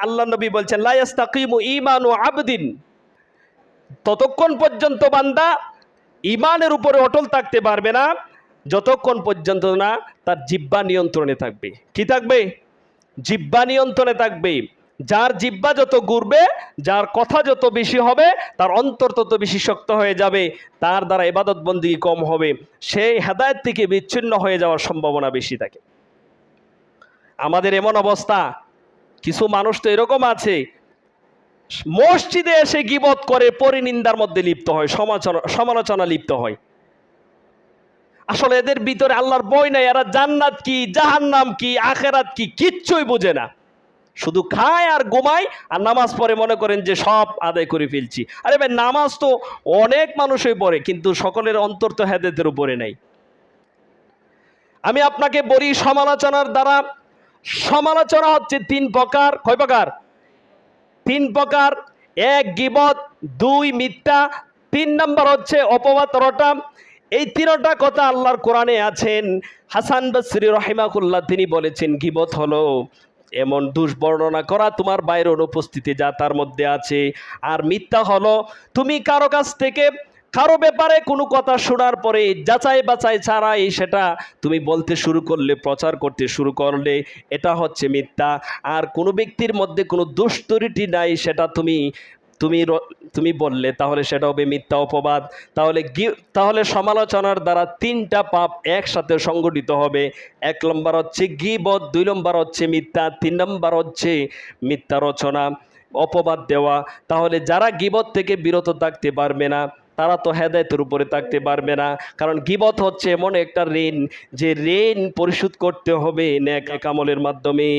আল্লাহ নবী বলছেন লা ইস্তাকিমু ঈমানু আবদিন, ততক্ষণ পর্যন্ত বান্দা ঈমানের উপরে অটল থাকতে পারবে না যতক্ষণ পর্যন্ত না তার জিহ্বা নিয়ন্ত্রণে থাকবে। কি থাকবে? জিহ্বা নিয়ন্ত্রণে থাকবে। যার জিহ্বা যত ঘুরবে, যার কথা যত বেশি হবে, তার অন্তর তত বেশি শক্ত হয়ে যাবে, তার দ্বারা ইবাদত বন্দেগী কম হবে, সেই হেদায়েত থেকে বিচ্ছিন্ন হয়ে যাওয়ার সম্ভাবনা বেশি থাকে। আমাদের এমন অবস্থা, কিছু মানুষ তো এরকম আছে মসজিদে এসে গীবত করে পরিনিন্দার মধ্যে লিপ্ত হয়, সমালোচনা লিপ্ত হয়। আসলে এদের ভিতরে আল্লাহর ভয় নাই, এরা জান্নাত কি জাহান্নাম কি আখেরাত কি কিচ্ছুই বোঝে না, শুধু খায় আর ঘুমায় আর নামাজ পড়ে মনে করেন যে সব আদায় করে ফেলছি। আরে ভাই, নামাজ তো অনেক মানুষই পড়ে, কিন্তু সকলের অন্তর তো হেদায়েতের উপরে নাই। আমি আপনাকে বলি, সমালোচনার দ্বারা, সমালোচনা হচ্ছে তিন প্রকার। কয় প্রকার? তিন প্রকার। এক গীবত, দুই মিথ্যা, তিন নম্বর হচ্ছে অপবাদ রটা। এই তিনটা কথা আল্লাহর কোরআনে আছেন। হাসান বসরি রাহিমাহুল্লাহ তিনি বলেছেন, গীবত হলো এমন দুষ্বর্ণনা করা তোমার বাইরের অনুপস্থিতি যা তার মধ্যে আছে। আর মিথ্যা হলো তুমি কারো কাছ থেকে কারো ব্যাপারে কোনো কথা শোনার পরে যাচাই বাছাই ছাড়াই সেটা তুমি বলতে শুরু করলে, প্রচার করতে শুরু করলে, এটা হচ্ছে মিথ্যা। আর কোনো ব্যক্তির মধ্যে কোনো দোষ ত্রুটি নাই, সেটা তুমি তুমি তুমি বললে, তাহলে সেটা হবে মিথ্যা অপবাদ। তাহলে সমালোচনার দ্বারা তিনটা পাপ একসাথে সংগঠিত হবে। এক নম্বর হচ্ছে গীবত, দুই নম্বর হচ্ছে মিথ্যা, তিন নম্বর হচ্ছে মিথ্যা রচনা, অপবাদ দেওয়া। তাহলে যারা গীবত থেকে বিরত থাকতে পারবে না, তারা তো হেদায়েতের উপরে থাকতে পারবে না। কারণ গীবত হচ্ছে এমন একটা ঋণ, যে ঋণ পরিশোধ করতে হবে নেক আমলের মাধ্যমে।